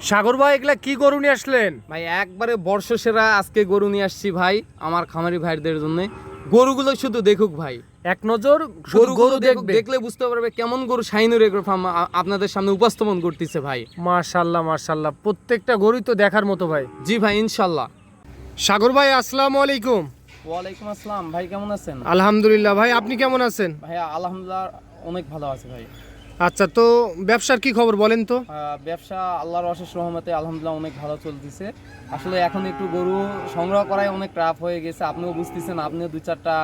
সাগর ভাই এগুলা কি গরু নিয়ে আসলেন? ভাই একবারে বর্ষসেরা আজকে গরু নিয়ে আসছি ভাই আমার খামারি ভাইদের জন্য। গরুগুলো শুধু দেখুক ভাই, এক নজর গরু দেখবে, দেখলে বুঝতে পারবে কেমন গরু শাহিনুর এগ্রো ফার্ম আপনাদের সামনে উপস্থাপন করতেছে ভাই। মাশাআল্লাহ মাশাআল্লাহ, প্রত্যেকটা গরুই তো দেখার মতো ভাই। জি ভাই ইনশাল্লাহ। সাগর ভাই আসসালামু আলাইকুম। ওয়ালাইকুম আসসালাম ভাই, কেমন আছেন? আলহামদুলিল্লাহ ভাই, আপনি কেমন আছেন? ভাইয়া আলহামদুলিল্লাহ অনেক ভালো আছে ভাই। আচ্ছা, তো ব্যবসার কি খবর বলেন তো? ব্যবসা আল্লাহর অশেষ রহমতে আলহামদুলিল্লাহ অনেক ভালো চলতেছে। আসলে এখন একটু গরু সংগ্রহ করাই অনেক টাফ হয়ে গেছে, আপনিও বুঝতেছেন, আপনিও দুই চারটা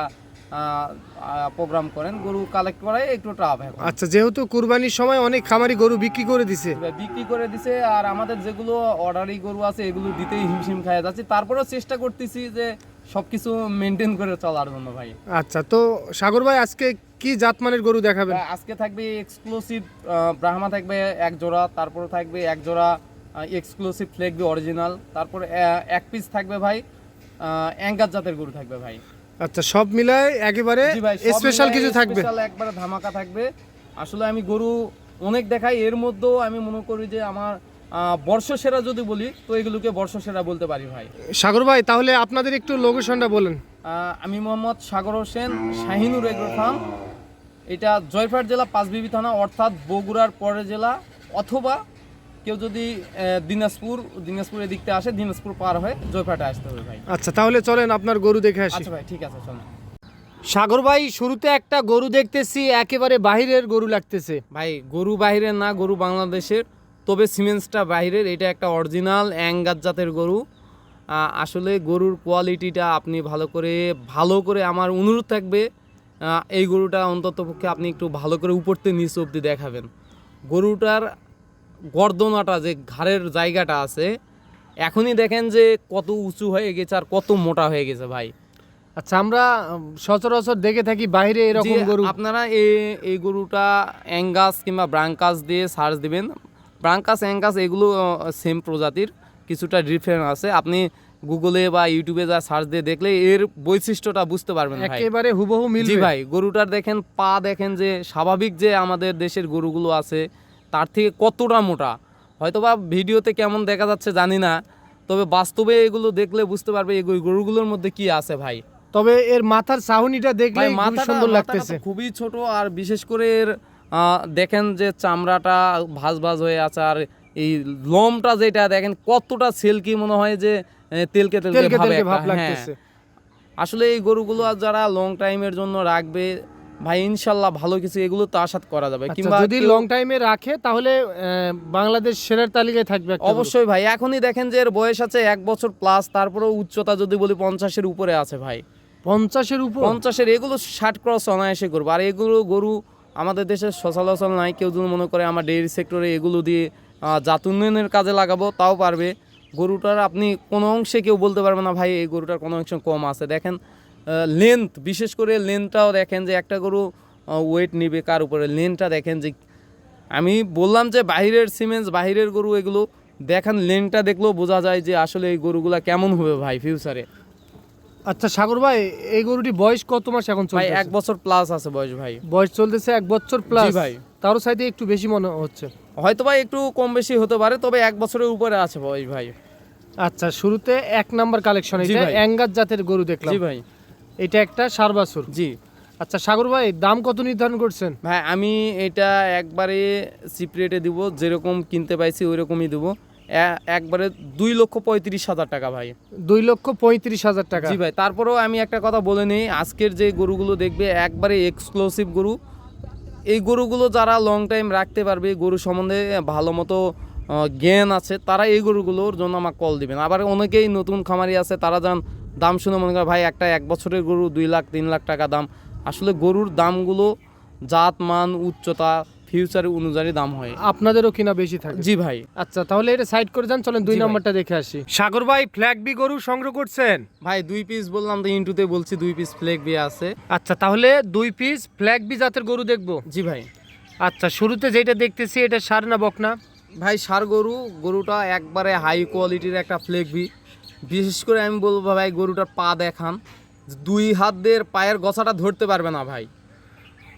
প্রোগ্রাম করেন, গরু কালেক্ট করাই একটু টাফ এখন। আচ্ছা, যেহেতু কুরবানির সময় অনেক খামারি গরু বিক্রি করে দিছে। বিক্রি করে দিছে, আর আমাদের যেগুলো অর্ডারি গরু আছে এগুলো দিতেই হিমশিম খাওয়া যাচ্ছে, তারপরেও চেষ্টা করতেছি যে সবকিছু মেনটেন করে চলার জন্য ভাই। আচ্ছা, তো সাগর ভাই আজকে কি জাতমানের গরু দেখাবেন? আজকে থাকবে এক্সক্লুসিভ ব্রাহ্মা থাকবে এক জোড়া, তারপরে থাকবে এক জোড়া এক্সক্লুসিভ ফ্লেগবি অরিজিনাল, তারপরে এক পিস থাকবে ভাই অ্যাঙ্গার জাতের গরু থাকবে ভাই। আচ্ছা, সব মিলায় একেবারে স্পেশাল কিছু থাকবে, স্পেশাল একবারে ধামাকা থাকবে। আসলে আমি গরু অনেক দেখাই, এর মধ্যেও আমি মনে করি যে আমার বর্ষসেরা যদি বলি তো এগুলোকে বর্ষসেরা বলতে পারি ভাই। সাগর ভাই তাহলে আপনাদের একটু লোকেশনটা বলেন। আমি মোহাম্মদ সাগর হোসেন, শাহিনুর এগ্রো ফার্ম। এটা জয়পুরহাট জেলা পাঁচবিবি থানা, অর্থাৎ বগুড়ার পরের জেলা, অথবা কেউ যদি দিনাজপুর এদিকতে আসে, দিনাজপুর পার হয়ে জয়পুরহাটে আসতে হবে ভাই। আচ্ছা, তাহলে চলেন আপনার গরু দেখে আসি। আচ্ছা ভাই, ঠিক আছে চলেন। সাগর ভাই শুরুতে একটা গরু দেখতেছি, একেবারে বাহিরের গরু লাগতেছে। ভাই গরু বাহিরের না, গরু বাংলাদেশের, তবে সিমেন্সটা বাহিরের। এটা একটা অরিজিনাল অ্যাঙ্গার জাতের গরু। আসলে গরুর কোয়ালিটিটা আপনি ভালো করে আমার অনুরোধ থাকবে, এই গরুটা অন্ততপক্ষে আপনি একটু ভালো করে উপর থেকে নিচে অবধি দেখাবেন। গরুটার গর্দনাটা, যে ঘাড়ের জায়গাটা আছে, এখনই দেখেন যে কত উঁচু হয়ে গেছে আর কত মোটা হয়ে গেছে ভাই। আচ্ছা, আমরা সচরাচর দেখে থাকি বাইরে এরকম গরু। আপনারা এই গরুটা অ্যাঙ্গাস কিংবা ব্রাঙ্কাস দিয়ে সার্চ দিবেন। ব্রাঙ্কাস অ্যাঙ্গাস এগুলো সেম প্রজাতির, কিছুটা ডিফারেন্ট আছে। আপনি গুগলে বা ইউটিউবে যা সার্চ দিয়ে দেখলে এর বৈশিষ্ট্যটা বুঝতে পারবেন ভাই, একেবারে হুবহু মিলবে। জি ভাই, গরুটার দেখেন পা, দেখেন যে স্বাভাবিক যে আমাদের দেশের গরুগুলো আছে তার থেকে কতটা মোটা। হয়তোবা ভিডিওতে কেমন দেখা যাচ্ছে জানি না, তবে বাস্তবে এগুলো দেখলে বুঝতে পারবে এই গরুগুলোর মধ্যে কি আছে ভাই। তবে এর মাথার চাহনিটা দেখলে খুব সুন্দর লাগতেছে, খুবই ছোট। আর বিশেষ করে এর দেখেন যে চামড়াটা ভাঁজ ভাঁজ হয়ে আছে, আর এই লোমটা যেটা দেখেন কতটা সিল্কি, মনে হয় যে তেলকে ভাব লাগতেছে। আসলে এই গরুগুলো যারা লং টাইমের জন্য রাখবে ভাই, ইনশাল্লাহ ভালো কিছু এগুলো তো আশা করা যাবে। কিংবা যদি লং টাইমে রাখে তাহলে বাংলাদেশ সেরার তালিকায় থাকবে অবশ্যই ভাই। এখনই দেখেন যে এর বয়স আছে 1 বছর প্লাস, তারপরেও উচ্চতা যদি বলি 50-এর উপরে আছে ভাই। 50-এর উপর? 50-এর, এগুলো 60 ক্রস অনায়াসে করবো। আর এগুলো গরু আমাদের দেশে সচরাচর নাই। কেউ যদি মনে করে আমার ডেইরি সেক্টরে এগুলো দিয়ে জাত উন্নয়নের কাজে লাগাবো, তাও পারবে। গরুটার আপনি কোনো অংশে কেউ বলতে পারবে না ভাই এই গরুটার কোনো অংশ কম আছে। দেখেন লেন্থ, বিশেষ করে লেন্থটাও দেখেন যে একটা গরু ওয়েট নিবে কার উপরে, লেন্থটা দেখেন যে, আমি বললাম যে বাহিরের সিমেন্স, বাহিরের গরু এগুলো দেখেন, লেন্থটা দেখলেও বোঝা যায় যে আসলে এই গরুগুলা কেমন হবে ভাই ফিউচারে। আচ্ছা সাগর ভাই, এই গরুটি বয়স কত মাস এখন চলছে? ভাই 1 বছর প্লাস আছে বয়স ভাই। বয়স চলতেছে 1 বছর প্লাস? জি ভাই। তারও সাইডে একটু বেশি মনে হচ্ছে। হয়তো ভাই একটু কম বেশি হতে পারে, তবে 1 বছরের উপরে আছে বয়স ভাই। আচ্ছা, শুরুতে 1 নাম্বার কালেকশন, এটা অ্যাঙ্গার জাতের গরু দেখলাম। জি ভাই। এটা একটা ষাঁড় বাছুর। জি। আচ্ছা সাগর ভাই, দাম কত নির্ধারণ করছেন? ভাই আমি এটা একবারে চিপ রেটে দিব, যেরকম কিনতে পাইছি ওই রকমই দেবো। একবারে 2,35,000 টাকা ভাই। 2,35,000 টাকা? জি ভাই। তারপরেও আমি একটা কথা বলে নিই, আজকের যে গরুগুলো দেখবে একবারে এক্সক্লুসিভ গরু। এই গরুগুলো যারা লং টাইম রাখতে পারবে, গরু সম্বন্ধে ভালো মতো জ্ঞান আছে, তারা এই গরুগুলোর জন্য আমাকে কল দিবেন। আবার অনেকেই নতুন খামারি আছে, তারা যান দাম শুনে মনে করে ভাই একটা 1 বছরের গরু 2 লাখ 3 লাখ টাকা দাম। আসলে গরুর দামগুলো জাত মান উচ্চতা ফিউচার অনুযায়ী দাম হয়। আপনাদেরও কিনা বেশি থাকে? জি ভাই। আচ্ছা, তাহলে এটা সাইড করে যান, চলেন 2 নম্বরটা দেখে আসি। সাগর ভাই, ফ্ল্যাগ বি গরু সংগ্রহ করছেন? ভাই 2 পিস বললাম তো, ইন্টুতে বলছি 2 পিস ফ্ল্যাগ বি আছে। আচ্ছা, তাহলে 2 পিস ফ্ল্যাগ বি জাতের গরু দেখবো? জি ভাই। আচ্ছা, শুরুতে যেটা দেখতেছি এটা ষাঁড় না বকনা? ভাই ষাঁড় গরু। গরুটা একবারে হাই কোয়ালিটির একটা ফ্ল্যাগ বি। বিশেষ করে আমি বলবো ভাই, গরুটার পা দেখান, 2 হাত দিয়ে পায়ের গছাটা ধরতে পারবে না ভাই।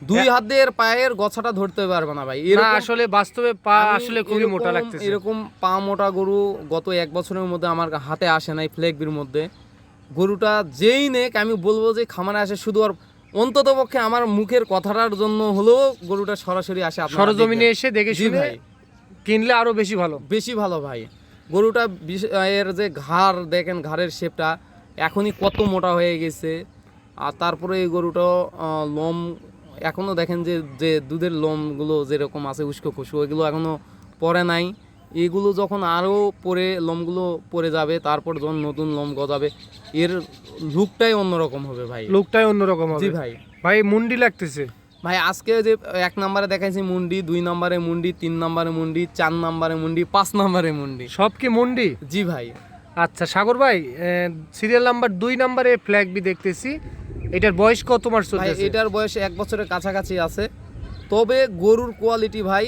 দুই হাতের পায়ের গছাটা ধরতে পারবে না ভাই। না আসলে বাস্তবে পা আমি আসলে খুবই মোটা লাগতেছে। এরকম পা মোটা গরু গত 1 বছরের মধ্যে আমার হাতে আসে নাই ফ্লেগবির মধ্যে। গরুটা যেই নেক আমি বলবো যে খামারে আসে শুধু আর অন্তত পক্ষে আমার মুখের কথাটার জন্য হলেও গরুটা সরাসরি আসে আপনারা সরজমিনে দেখবেন। এসে দেখে জি শুনে ভাই, কিনলে আরো বেশি ভালো। বেশি ভালো ভাই। গরুটা এর যে ঘাড় দেখেন, ঘাড়ের শেপটা এখনই কত মোটা হয়ে গেছে। আর তারপরে এই গরুটা লোম এখনও দেখেন যে যে দুধের লোমগুলো যেরকম আছে উস্কো খুস্কো, ওইগুলো এখনও পরে নাই। এগুলো যখন আরও পরে লোমগুলো পরে যাবে, তারপর যখন নতুন লোম গজাবে, এর লুকটাই অন্যরকম হবে ভাই। লোকটাই অন্যরকম হবে। জি ভাই। ভাই মুন্ডি লাগতেছে ভাই আজকে যে 1 নম্বরে দেখাইছি মুন্ডি, 2 নম্বরে মুন্ডি, 3 নম্বরে মুন্ডি, 4 নম্বরে মুন্ডি, 5 নম্বরে মুন্ডি। সব কি মুন্ডি? জি ভাই। আচ্ছা সাগর ভাই, সিরিয়াল নাম্বার 2 নম্বরে ফ্ল্যাগ বি দেখতেছি, এটার বয়স কত মাস ভাই চলতেছে? এটার বয়স 1 বছরের কাছাকাছি আছে। তবে গরুর কোয়ালিটি ভাই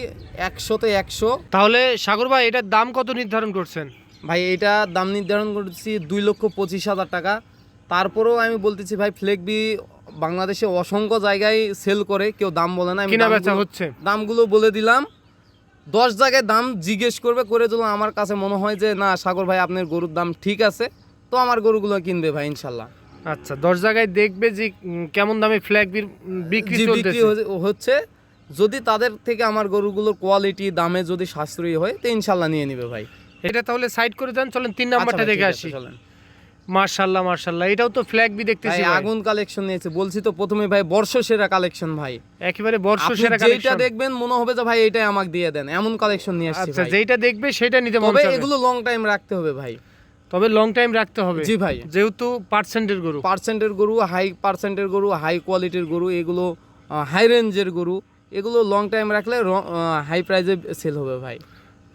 100তে 100। তাহলে সাগর ভাই এটার দাম কত নির্ধারণ করছেন? ভাই এটা দাম নির্ধারণ করছি 2,25,000 টাকা। তারপরেও আমি বলতেছি ভাই, ফ্লেগবি বাংলাদেশে অসংখ্য জায়গায় সেল করে, কেউ দাম বলে না। আমি কিনা বেচা হচ্ছে, দামগুলো বলে দিলাম। 10 জায়গায় দাম জিজ্ঞেস করবে, করে দিল আমার কাছে মনে হয় যে না সাগর ভাই আপনার গরুর দাম ঠিক আছে, তো আমার গরুগুলো কিনবে ভাই ইনশাল্লাহ। আচ্ছা 10 জায়গায় দেখবে যে কেমন দামে ফ্ল্যাগ বিক্রি জি, চলতেছে। হচ্ছে। যদি তাদের থেকে আমার গরুগুলোর কোয়ালিটি দামে যদি সাশ্রয়ী হয়, তো ইনশাল্লাহ নিয়ে নিবে ভাই। এটা তাহলে সাইড করে দেন, চলেন 3 নাম্বারটা আচ্ছা ভাই, দেখে ঠিক আছে, আসি। চলেন। মাশাআল্লাহ মাশাআল্লাহ, এটাও তো ফ্ল্যাগ বি দেখতেছি ভাই ভাই। আগুন কালেকশন নিয়েছে, বলছি তো প্রথমে ভাই বর্ষসেরা কালেকশন ভাই। একেবারে বর্ষ আপনি সেরা যেটা কালেকশন। দেখবেন মনে হবে যে ভাই এটাই আমাকে দিয়ে দেন, এমন কালেকশন নিয়ে আসছি আচ্ছা ভাই। যেটা দেখবে সেটা নিতে মন তবে চাবে। এগুলো লং টাইম রাখতে হবে ভাই। তবে লং টাইম রাখতে হবে। জি ভাই। যেহেতু পার্সেন্টের গরু। পার্সেন্টের গরু, হাই পার্সেন্টের গরু, হাই কোয়ালিটির গরু, এগুলো হাই রেঞ্জের গরু, এগুলো লং টাইম রাখলে হাই প্রাইজে সেল হবে ভাই।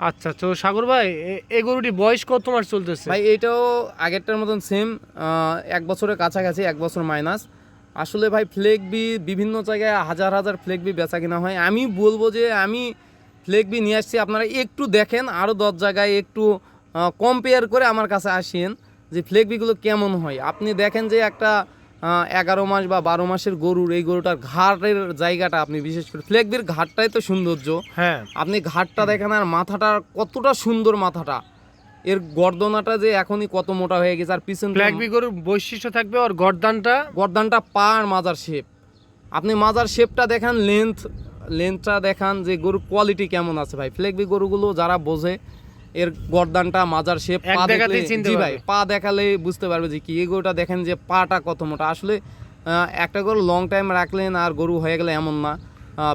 আচ্ছা তো সাগর ভাই, এই গরুটি বয়স কত মাস চলতেছে? ভাই এটাও আগেরটার মতন সেম, 1 বছরের কাছাকাছি, 1 বছর মাইনাস। আসলে ভাই ফ্লেগবি বিভিন্ন জায়গায় হাজার হাজার ফ্লেগবি বেচা কিনা হয়। আমি বলবো যে আমি ফ্লেগবি নিয়ে আসছি, আপনারা একটু দেখেন, আরও 10 জায়গায় একটু কম্পেয়ার করে আমার কাছে আসেন যে ফ্লেগবিগুলো কেমন হয়। আপনি দেখেন যে একটা 11 মাস বা 12 মাসের গরুর, এই গরুটার ঘাড়ের জায়গাটা, আপনি বিশেষ করে ফ্লেগবির ঘাটটাই তো সৌন্দর্য। হ্যাঁ আপনি ঘাটটা দেখেন, আর মাথাটা কতটা সুন্দর, মাথাটা, এর গর্দনাটা যে এখনই কত মোটা হয়ে গেছে। আর পিছন ফ্ল্যাগ বি গরুর বৈশিষ্ট্য থাকবে আর গর্দানটা পা আর মাজার শেপ, আপনি মাজার শেপটা দেখান, লেন্থটা দেখান যে গরুর কোয়ালিটি কেমন আছে ভাই। ফ্লেগবি গরুগুলো যারা বোঝে, এর গর্দানটা, মাজার শেপ, এক পা দেখাতেই দেখলে, চিনতে জি পারবে। ভাই, পা দেখালে বুঝতে পারবে যে কি এই গরুটা দেখেন যে পাটা কত মোটা। আসলে একটা গরু লং টাইম রাখলেন আর গরু হয়ে গেলে এমন না,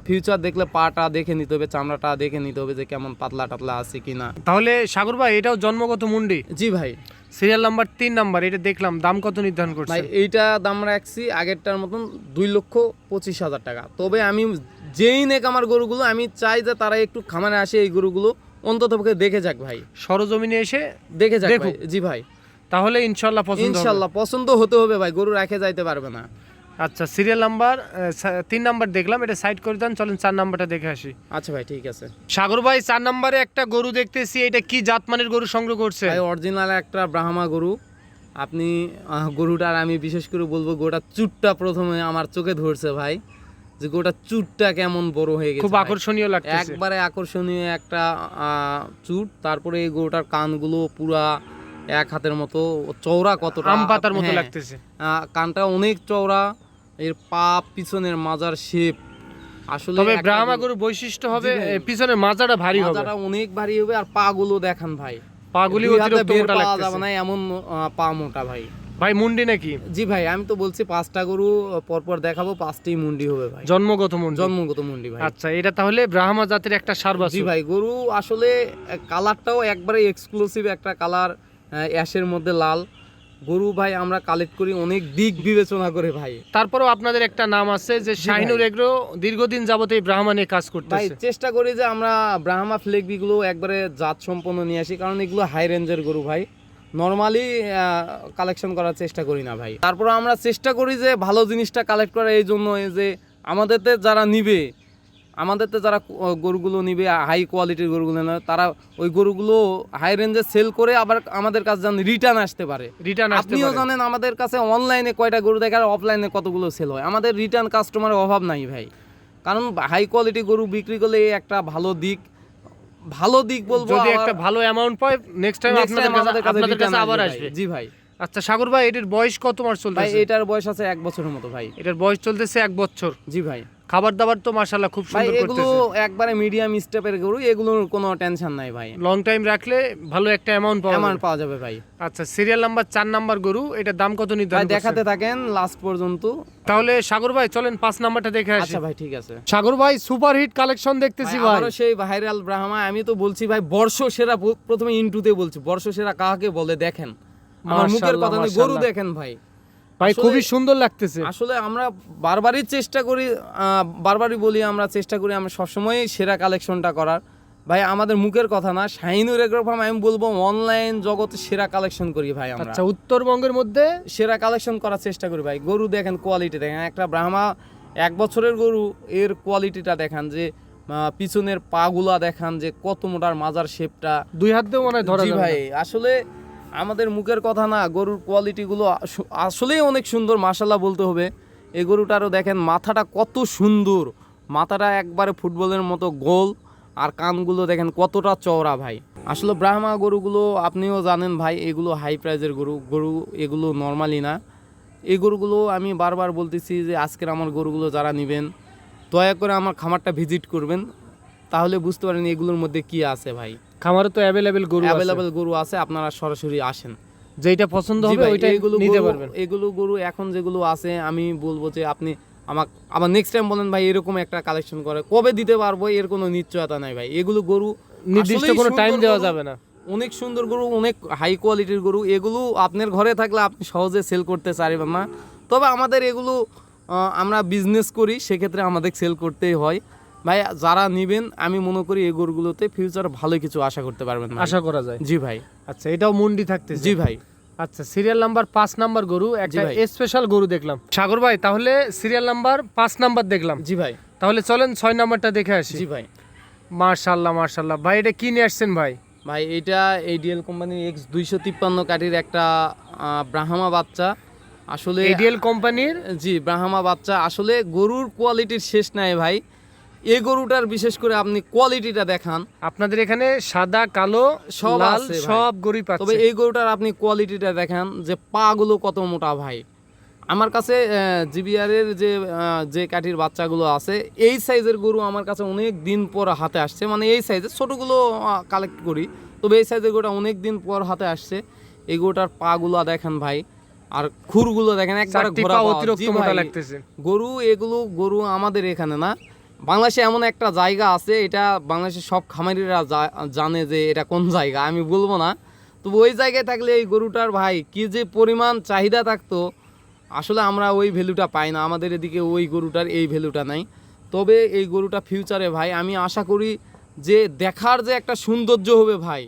ফিউচার দেখলে পাটা দেখে নিতে হবে, চামড়াটা দেখে নিতে হবে যে কেমন পাতলা টাতলা আছে কিনা। তাহলে সাগর ভাই এটাও জন্মগত মুন্ডি, জি ভাই। সিরিয়াল নাম্বার 3 নাম্বার, এটা দেখলাম, দাম কত নির্ধারণ করছে? ভাই এইটা দাম রাখছি আগেরটার মতন 2,25,000 টাকা। তবে আমি যেই নেক আমার গরুগুলো, আমি চাই যে তারা একটু খামারে আসে, এই গরুগুলো অন্তত পক্ষে দেখে যাক ভাই, সরজমিনে এসে দেখে যাক দেখুক। ভাই। জি ভাই, তাহলে ইনশাআল্লাহ পছন্দ হবে। ইনশাল্লাহ পছন্দ হতে হবে ভাই, গরু রেখে যাইতে পারবে না। আচ্ছা সিরিয়াল নাম্বার 3 নাম্বার দেখলাম, এটা সাইড করে দেন, চলেন 4 নাম্বারটা দেখে আসি। আচ্ছা ভাই, ঠিক আছে। সাগর ভাই 4 নাম্বারে একটা গরু দেখতেছি, এটা কি জাতমানের গরু সংগ্রহ করছে? ভাই অরিজিনাল একটা ব্রাহ্মা গরু। আপনি গরুটার আমি বিশেষ করে বলবো, গরুটার চুটটা প্রথমে আমার চোখে ধরছে ভাই, যে গরুটার চুটটা কেমন বড় হয়ে গেছে, খুব ভাই। আকর্ষণীয় লাগতেছে। একবারে আকর্ষণীয় একটা চুট। তারপরে এই গরুটার কানগুলো পুরা 1 হাতের মতো চওড়া, কতটা আম পাতার মতো হ্যাঁ, লাগতেছে। কানটা অনেক চওড়া, এর পা, পিছনের মাজার শেপ, আসলে তবে একটা ব্রাহ্মা গরু- গরুর বৈশিষ্ট্য হবে জি ভাই। পিছনের মাজাটা ভারী হবে, মাজাটা অনেক ভারী হবে। আর পা গুলো দেখান ভাই, পাগুলি দুই হাতে অতিরিক্ত বের মোটা পাওয়া লাগতেছে। যাবে না এমন পা মোটা ভাই। ভাই মুন্ডি নাকি? জি ভাই, আমি তো বলছি 5টা গরু পরপর দেখাবো, 5টিই মুন্ডি হবে ভাই, জন্মগত মুন্ডি। জন্মগত মুন্ডি ভাই। আচ্ছা এটা তাহলে ব্রাহ্মা জাতের একটা সার জি বাছুর। ভাই, গরু আসলে কালারটাও একবারে এক্সক্লুসিভ একটা কালার, অ্যাশের মধ্যে লাল গরু ভাই। আমরা কালেক্ট করি অনেক দিক বিবেচনা করে ভাই। তারপরেও আপনাদের একটা নাম আছে যে শাহিনুর এগ্রো, দীর্ঘদিন যাবত এই ব্রাহ্মা নিয়ে কাজ ভাই করতেছে। চেষ্টা করি যে আমরা ব্রাহ্মা ফ্লেগবিগুলো একবারে জাত সম্পন্ন নিয়ে আসি, কারণ এগুলো হাই রেঞ্জের গরু ভাই, নর্মালি কালেকশন করার চেষ্টা করি না ভাই। তারপর আমরা চেষ্টা করি যে ভালো জিনিসটা কালেক্ট করা, এই জন্য যে আমাদেরতে যারা নিবে, আমাদেরতে যারা গরুগুলো নিবে, হাই কোয়ালিটির গরুগুলো নেবে, তারা ওই গরুগুলো হাই রেঞ্জে সেল করে আবার আমাদের কাছে যেন রিটার্ন আসতে পারে। রিটার্ন আসতে আপনিও পারে। জানেন আমাদের কাছে অনলাইনে কয়টা গরু দেখে আর অফলাইনে কতগুলো সেল হয়, আমাদের রিটার্ন কাস্টমারের অভাব নাই ভাই। কারণ হাই কোয়ালিটি গরু বিক্রি করলে এই একটা ভালো দিক বলবো। যদি একটা ভালো অ্যামাউন্ট পায় নেক্সট টাইম Next time আপনাদের আমাদের কাছে return আবার ভাই। আসবে। জি ভাই। আচ্ছা সাগর ভাই, এটার বয়স কত মাস ভাই চলতেছে? এটার বয়স আছে 1 বছরের মতো ভাই। এটার বয়স চলতেছে 1 বছর। জি ভাই। খাবার দাবার তো মাশাআল্লাহ খুব ভাই সুন্দর এগুলো করতেছে। একবারে মিডিয়াম স্টেপের গরু, এগুলোর কোনো টেনশন নাই ভাই, লং টাইম রাখলে ভালো একটা অ্যামাউন্ট পাওয়া অ্যামাউন্ট যাবে। পাওয়া যাবে ভাই। আচ্ছা সিরিয়াল নাম্বার 4 নাম্বার গরু, এটার দাম কত ভাই নির্ধারণ দেখাতে করছেন? থাকেন লাস্ট পর্যন্ত। তাহলে সাগর ভাই চলেন 5 নাম্বারটা দেখে আসি। আচ্ছা ভাই ঠিক আছে। সাগর ভাই সুপার হিট কালেকশন দেখতেছি ভাই ভাই। আবারও সেই ভাইরাল ব্রাহ্মা, আমি তো বলছি ভাই বর্ষ সেরা, প্রথমে ইনটুতে বলছি বর্ষ সেরা কাকে বলে দেখেন, আমার মুখের মাশাআল্লাহ, কথা নেই, গরু মাশাআল্লাহ। দেখেন ভাই। ভাই আসলে- খুবই সুন্দর লাগতেছে। আসলে আমরা বারবারই চেষ্টা করি, বারবারই বলি আমরা চেষ্টা করি আমরা সবসময় সেরা কালেকশনটা করার। ভাই আমাদের মুখের কথা না, শাহিনুর এগ্রো ফার্ম আমি বলবো অনলাইন জগতে সেরা কালেকশন করি ভাই আমরা। আচ্ছা উত্তরবঙ্গের মধ্যে সেরা কালেকশন করার চেষ্টা করি ভাই। গরু দেখেন, কোয়ালিটি দেখেন, একটা ব্রাহ্মা 1 বছরের গরু, এর কোয়ালিটিটা দেখান, যে পিছনের পাগুলা দেখান যে কত মোটার মাজার শেপটা। 2 হাত দিয়ে মনে হয় ধরা জি যাবে ভাই, না। আসলে আমাদের মুখের কথা না, গরুর কোয়ালিটিগুলো আসলেই অনেক সুন্দর, মাশাআল্লাহ বলতে হবে। এই গরুটারও দেখেন মাথাটা কত সুন্দর, মাথাটা একবারে ফুটবলের মতো গোল, আর কানগুলো দেখেন কতটা চওড়া ভাই। আসলে ব্রাহ্মা গরুগুলো আপনিও জানেন ভাই, এগুলো হাই প্রাইজের গরু এগুলো নর্মালি না। এই গরুগুলো আমি বারবার বলতেছি যে আজকের আমার গরুগুলো যারা নেবেন দয়া করে আমার খামারটা ভিজিট করবেন, তাহলে বুঝতে পারেন এগুলোর মধ্যে কি আছে ভাই। খামারে তো অ্যাভেলেবেল গরু আছে। অ্যাভেলেবল গরু আছে, আপনারা সরাসরি আসেন, যেটা পছন্দ জি হবে ভাই, ওইটা এগুলো নিতে গরু- পারবেন। এগুলো গরু এখন যেগুলো আছে আমি বলবো যে আপনি আমাকে আবার নেক্সট টাইম বলেন ভাই এরকম একটা কালেকশন করে, কবে দিতে পারবো এর কোনো নিশ্চয়তা নাই ভাই। এগুলো গরু নির্দিষ্ট আসলেই কোনো টাইম সুন্দর দেওয়া গরু, যাবে না। অনেক সুন্দর গরু, অনেক হাই কোয়ালিটির গরু। এগুলো আপনার ঘরে থাকলে আপনি সহজে সেল করতে পারবেন না, তবে আমাদের এগুলো আমরা বিজনেস করি, সেক্ষেত্রে আমাদের সেল করতেই হয় ভাই। যারা নেবেন আমি মনে করি এই গরুগুলোতে ফিউচারে ভালো কিছু আশা করতে পারবেন ভাই। আশা করা যায়। জি ভাই। আচ্ছা এটাও মুন্ডি থাকতেছে। জি ভাই। আচ্ছা সিরিয়াল নাম্বার 5 নাম্বার গরু, একটা ভাই। স্পেশাল গরু দেখলাম সাগর ভাই। তাহলে সিরিয়াল নাম্বার 5 নাম্বার দেখলাম, জি ভাই। তাহলে চলেন 6 নাম্বারটা দেখে আসি। জি ভাই। মাশাআল্লাহ মাশাআল্লাহ ভাই, এটা কি নিয়ে আসছেন ভাই? ভাই এটা এডিএল কোম্পানির X253 কাঠির একটা ব্রাহ্মা বাচ্চা। আসলে এডিএল কোম্পানির। জি ব্রাহ্মা বাচ্চা, আসলে গরুর কোয়ালিটির শেষ নাই ভাই। এই গরুটার বিশেষ করে আপনি কোয়ালিটিটা দেখান, আপনাদের এখানে সাদা কালো সব লাল আছে ভাই। সব গরুই তবে পাচ্ছে। এই গরুটার আপনি কোয়ালিটিটা দেখান যে পাগুলো কত মোটা ভাই। আমার কাছে জিবিআর এর যে কাঠির বাচ্চাগুলো আছে এই সাইজের গরু আমার কাছে অনেক দিন পর হাতে আসছে, মানে এই সাইজের ছোটোগুলো কালেক্ট করি, তবে এই সাইজের গরুটা অনেক দিন পর হাতে আসছে। এই গরুটার পাগুলো দেখেন ভাই, আর খুরগুলো দেখেন একবারে চারটি ঘোরা পা পা। অতিরিক্ত জি মোটা ভাই, লাগতেছে। গরু এগুলো গরু আমাদের এখানে না, বাংলাদেশে এমন একটা জায়গা আছে, এটা বাংলাদেশের সব খামারিরা জানে যে এটা কোন জায়গা, আমি বলবো না। তবে ওই জায়গায় থাকলে এই গরুটার ভাই কি যে পরিমাণ চাহিদা থাকতো, আসলে আমরা ওই ভ্যালুটা পাই না, আমাদের এদিকে ওই গরুটার এই ভ্যালুটা নাই। তবে এই গরুটা ফিউচারে ভাই আমি আশা করি যে দেখার যে একটা সৌন্দর্য হবে ভাই,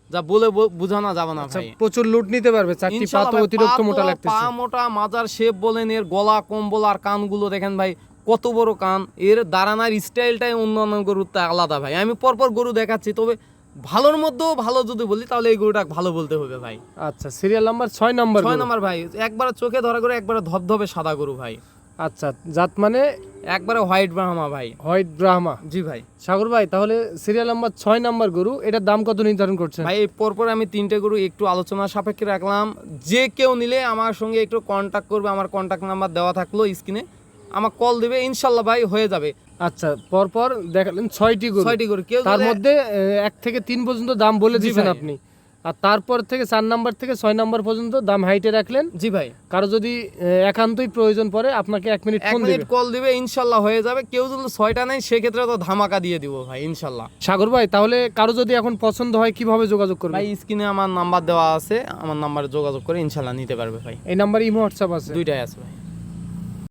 যা বলে বোঝানো যাবে না আচ্ছা ভাই। প্রচুর লুট নিতে পারবে, চারটি পা ইনশাআল্লাহ তো ভাই, অতিরিক্ত পা মোটা তো- লাগতেছে। পা মোটা, মাজার শেপ বলেন, এর গলা কম্বল আর কানগুলো দেখেন ভাই কত বড় কান, এর দাঁড়ানোর স্টাইলটাই অন্যান্য গরুর তা আলাদা ভাই। আমি পরপর গরু দেখাচ্ছি, তবে ভালোর মধ্যেও ভালো যদি বলি তাহলে এই গরুটা ভালো বলতে হবে ভাই। আচ্ছা সিরিয়াল নাম্বার 6 নাম্বার 6 নম্বর ভাই, একবারে চোখে ধরা করে একবারে ধবধবে সাদা গরু ভাই, আচ্ছা জাত মানে একবারে হোয়াইট ব্রাহ্মা ভাই। হোয়াইট ব্রাহ্মা। জি ভাই। সাগর ভাই তাহলে সিরিয়াল নাম্বার 6 নাম্বার গরু, এটার দাম কত নির্ধারণ করছেন? ভাই এই পরপর আমি 3টে গরু একটু আলোচনা সাপেক্ষে রাখলাম, যে কেউ নিলে আমার সঙ্গে একটু কন্ট্যাক্ট করবে, আমার কন্ট্যাক্ট নাম্বার দেওয়া থাকলো স্ক্রিনে, আমার কল দিবে, ইনশাল্লাহ ভাই হয়ে যাবে। আচ্ছা পরপর দেখালেন 6টি গরু, 6টি গরু, কেউ তার যদি- মধ্যে 1 থেকে 3 পর্যন্ত দাম বলে জি দিয়েছেন ভাই। আপনি, আর তারপর থেকে 4 নাম্বার থেকে 6 নাম্বার পর্যন্ত দাম হাইটে রাখলেন। জি ভাই, কারো যদি একান্তই প্রয়োজন পড়ে আপনাকে 1 মিনিট 1 ফোন মিনিট দিবে। কল দিবে, ইনশাল্লাহ হয়ে যাবে। কেউ যদি 6টা নেয় সেক্ষেত্রে তো ধামাকা দিয়ে দিব ভাই ইনশাল্লাহ। সাগর ভাই তাহলে কারো যদি এখন পছন্দ হয় কিভাবে যোগাযোগ করবে? ভাই স্ক্রিনে আমার নাম্বার দেওয়া আছে, আমার নাম্বারে যোগাযোগ করে ইনশাল্লাহ নিতে পারবে ভাই। এই নাম্বারে ইমো হোয়াটসঅ্যাপ আছে? 2টাই আছে ভাই।